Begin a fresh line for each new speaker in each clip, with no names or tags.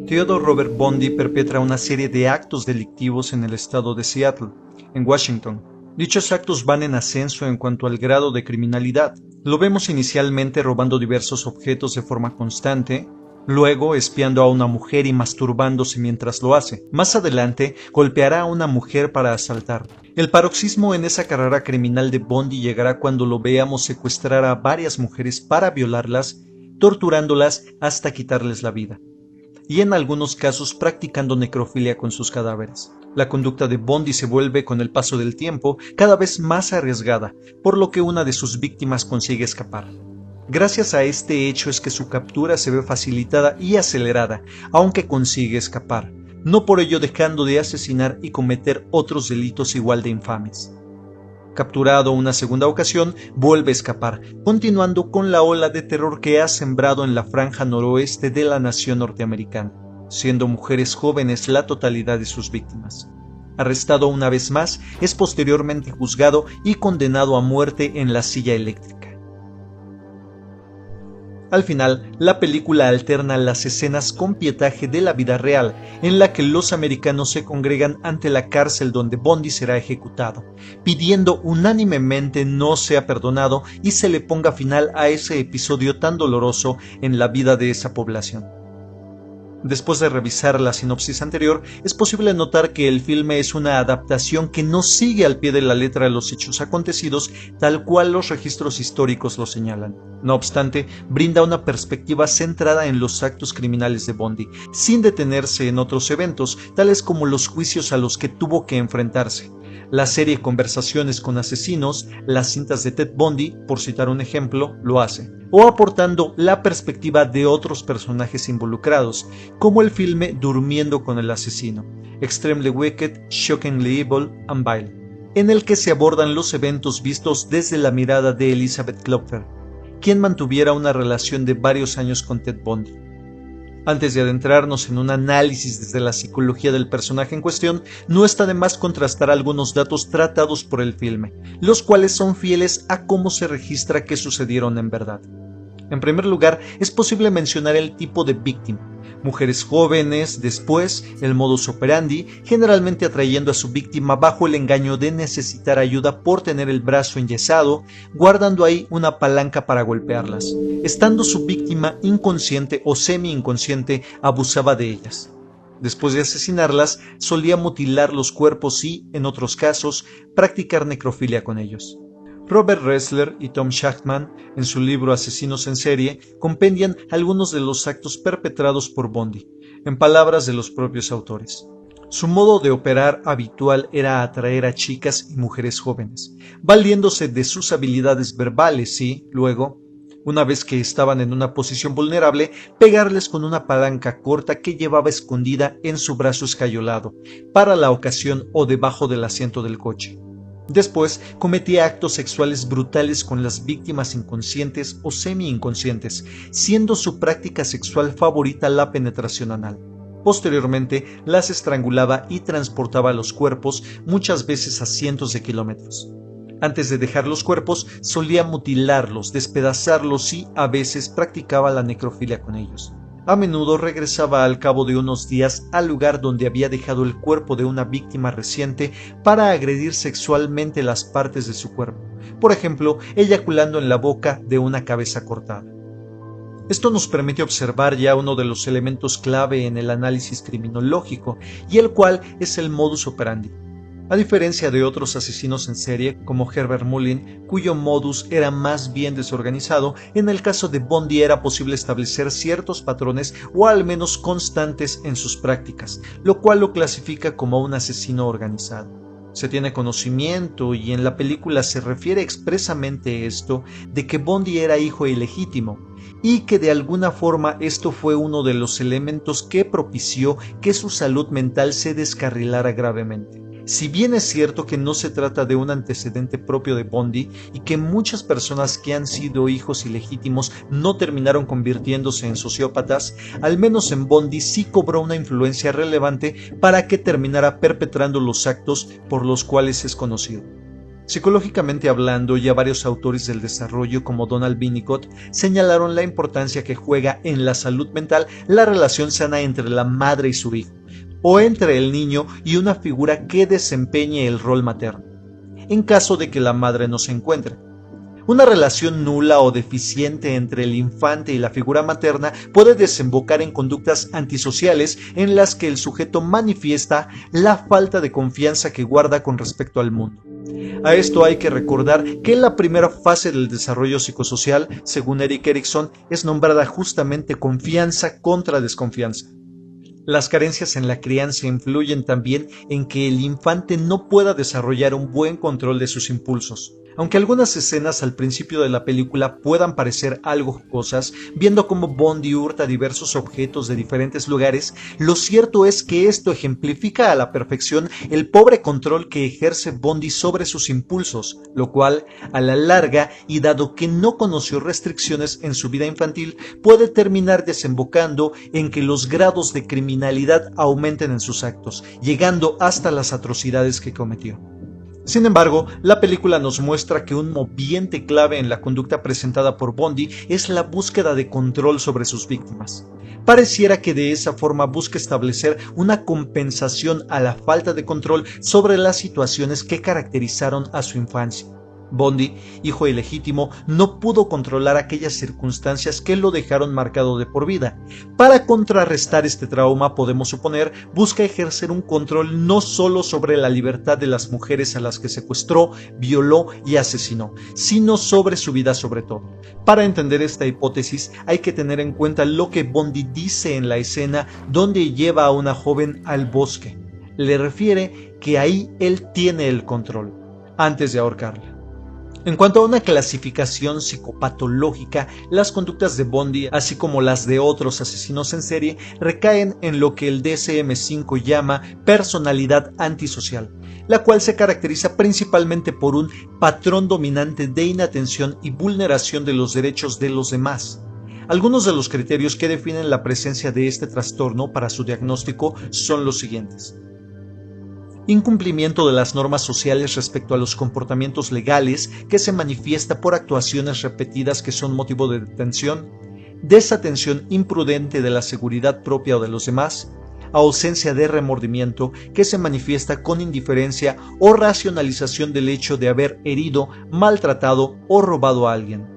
Theodore Robert Bundy perpetra una serie de actos delictivos en el estado de Seattle, en Washington. Dichos actos van en ascenso en cuanto al grado de criminalidad. Lo vemos inicialmente robando diversos objetos de forma constante, luego espiando a una mujer y masturbándose mientras lo hace. Más adelante, golpeará a una mujer para asaltar. El paroxismo en esa carrera criminal de Bundy llegará cuando lo veamos secuestrar a varias mujeres para violarlas, torturándolas hasta quitarles la vida, y en algunos casos practicando necrofilia con sus cadáveres. La conducta de Bundy se vuelve, con el paso del tiempo, cada vez más arriesgada, por lo que una de sus víctimas consigue escapar. Gracias a este hecho es que su captura se ve facilitada y acelerada, aunque consigue escapar, no por ello dejando de asesinar y cometer otros delitos igual de infames. Capturado una segunda ocasión, vuelve a escapar, continuando con la ola de terror que ha sembrado en la franja noroeste de la nación norteamericana, siendo mujeres jóvenes la totalidad de sus víctimas. Arrestado una vez más, es posteriormente juzgado y condenado a muerte en la silla eléctrica. Al final, la película alterna las escenas con pietaje de la vida real, en la que los americanos se congregan ante la cárcel donde Bundy será ejecutado, pidiendo unánimemente no sea perdonado y se le ponga final a ese episodio tan doloroso en la vida de esa población. Después de revisar la sinopsis anterior, es posible notar que el filme es una adaptación que no sigue al pie de la letra los hechos acontecidos tal cual los registros históricos lo señalan. No obstante, brinda una perspectiva centrada en los actos criminales de Bundy, sin detenerse en otros eventos, tales como los juicios a los que tuvo que enfrentarse. La serie Conversaciones con asesinos, las cintas de Ted Bundy, por citar un ejemplo, lo hace, o aportando la perspectiva de otros personajes involucrados, como el filme Durmiendo con el asesino, Extremely Wicked, Shockingly Evil and Vile, en el que se abordan los eventos vistos desde la mirada de Elizabeth Klopfer, quien mantuviera una relación de varios años con Ted Bundy. Antes de adentrarnos en un análisis desde la psicología del personaje en cuestión, no está de más contrastar algunos datos tratados por el filme, los cuales son fieles a cómo se registra que sucedieron en verdad. En primer lugar, es posible mencionar el tipo de víctima. Mujeres jóvenes, después, el modus operandi, generalmente atrayendo a su víctima bajo el engaño de necesitar ayuda por tener el brazo enyesado, guardando ahí una palanca para golpearlas. Estando su víctima inconsciente o semi-inconsciente, abusaba de ellas. Después de asesinarlas, solía mutilar los cuerpos y, en otros casos, practicar necrofilia con ellos. Robert Ressler y Tom Shachtman, en su libro Asesinos en serie, compendian algunos de los actos perpetrados por Bundy, en palabras de los propios autores. Su modo de operar habitual era atraer a chicas y mujeres jóvenes, valiéndose de sus habilidades verbales y, luego, una vez que estaban en una posición vulnerable, pegarles con una palanca corta que llevaba escondida en su brazo escayolado, para la ocasión o debajo del asiento del coche. Después cometía actos sexuales brutales con las víctimas inconscientes o semi-inconscientes, siendo su práctica sexual favorita la penetración anal. Posteriormente las estrangulaba y transportaba los cuerpos, muchas veces a cientos de kilómetros. Antes de dejar los cuerpos, solía mutilarlos, despedazarlos y, a veces, practicaba la necrofilia con ellos. A menudo regresaba al cabo de unos días al lugar donde había dejado el cuerpo de una víctima reciente para agredir sexualmente las partes de su cuerpo, por ejemplo, eyaculando en la boca de una cabeza cortada. Esto nos permite observar ya uno de los elementos clave en el análisis criminológico, y el cual es el modus operandi. A diferencia de otros asesinos en serie, como Herbert Mullin, cuyo modus era más bien desorganizado, en el caso de Bundy era posible establecer ciertos patrones o al menos constantes en sus prácticas, lo cual lo clasifica como un asesino organizado. Se tiene conocimiento, y en la película se refiere expresamente esto, de que Bundy era hijo ilegítimo, y que de alguna forma esto fue uno de los elementos que propició que su salud mental se descarrilara gravemente. Si bien es cierto que no se trata de un antecedente propio de Bundy y que muchas personas que han sido hijos ilegítimos no terminaron convirtiéndose en sociópatas, al menos en Bundy sí cobró una influencia relevante para que terminara perpetrando los actos por los cuales es conocido. Psicológicamente hablando, ya varios autores del desarrollo como Donald Winnicott señalaron la importancia que juega en la salud mental la relación sana entre la madre y su hijo, o entre el niño y una figura que desempeñe el rol materno, en caso de que la madre no se encuentre. Una relación nula o deficiente entre el infante y la figura materna puede desembocar en conductas antisociales en las que el sujeto manifiesta la falta de confianza que guarda con respecto al mundo. A esto hay que recordar que la primera fase del desarrollo psicosocial, según Erik Erikson, es nombrada justamente confianza contra desconfianza. Las carencias en la crianza influyen también en que el infante no pueda desarrollar un buen control de sus impulsos. Aunque algunas escenas al principio de la película puedan parecer algo jocosas, viendo cómo Bondi hurta diversos objetos de diferentes lugares, lo cierto es que esto ejemplifica a la perfección el pobre control que ejerce Bondi sobre sus impulsos, lo cual, a la larga, y dado que no conoció restricciones en su vida infantil, puede terminar desembocando en que los grados de criminalidad aumenten en sus actos, llegando hasta las atrocidades que cometió. Sin embargo, la película nos muestra que un moviente clave en la conducta presentada por Bondi es la búsqueda de control sobre sus víctimas. Pareciera que de esa forma busca establecer una compensación a la falta de control sobre las situaciones que caracterizaron a su infancia. Bondi, hijo ilegítimo, no pudo controlar aquellas circunstancias que lo dejaron marcado de por vida. Para contrarrestar este trauma, podemos suponer, busca ejercer un control no solo sobre la libertad de las mujeres a las que secuestró, violó y asesinó, sino sobre su vida sobre todo. Para entender esta hipótesis, hay que tener en cuenta lo que Bondi dice en la escena donde lleva a una joven al bosque. Le refiere que ahí él tiene el control, antes de ahorcarla. En cuanto a una clasificación psicopatológica, las conductas de Bondi, así como las de otros asesinos en serie, recaen en lo que el DSM-5 llama personalidad antisocial, la cual se caracteriza principalmente por un patrón dominante de inatención y vulneración de los derechos de los demás. Algunos de los criterios que definen la presencia de este trastorno para su diagnóstico son los siguientes: incumplimiento de las normas sociales respecto a los comportamientos legales que se manifiesta por actuaciones repetidas que son motivo de detención, desatención imprudente de la seguridad propia o de los demás, ausencia de remordimiento que se manifiesta con indiferencia o racionalización del hecho de haber herido, maltratado o robado a alguien.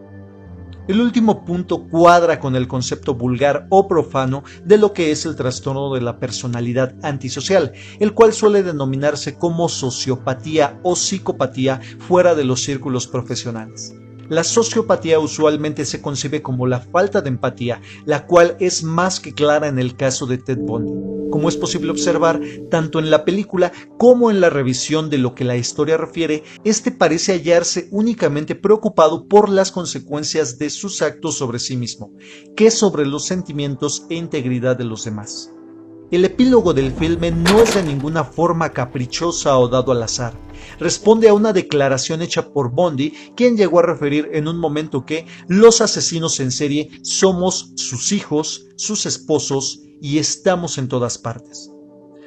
El último punto cuadra con el concepto vulgar o profano de lo que es el trastorno de la personalidad antisocial, el cual suele denominarse como sociopatía o psicopatía fuera de los círculos profesionales. La sociopatía usualmente se concibe como la falta de empatía, la cual es más que clara en el caso de Ted Bundy. Como es posible observar, tanto en la película como en la revisión de lo que la historia refiere, este parece hallarse únicamente preocupado por las consecuencias de sus actos sobre sí mismo, que sobre los sentimientos e integridad de los demás. El epílogo del filme no es de ninguna forma caprichosa o dado al azar. Responde a una declaración hecha por Bundy, quien llegó a referir en un momento que los asesinos en serie somos sus hijos, sus esposos y estamos en todas partes.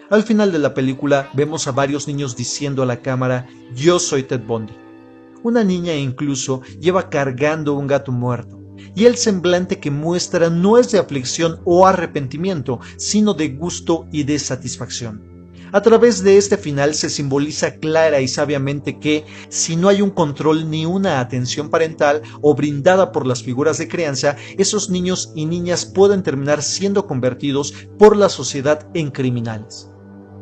Al final de la película vemos a varios niños diciendo a la cámara: "Yo soy Ted Bundy". Una niña incluso lleva cargando un gato muerto, y el semblante que muestra no es de aflicción o arrepentimiento, sino de gusto y de satisfacción. A través de este final se simboliza clara y sabiamente que, si no hay un control ni una atención parental o brindada por las figuras de crianza, esos niños y niñas pueden terminar siendo convertidos por la sociedad en criminales.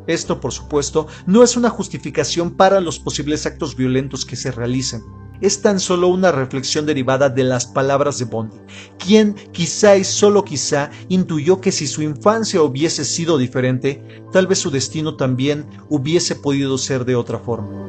Esto, por supuesto, no es una justificación para los posibles actos violentos que se realicen. Es tan solo una reflexión derivada de las palabras de Bundy, quien quizá y solo quizá intuyó que si su infancia hubiese sido diferente, tal vez su destino también hubiese podido ser de otra forma.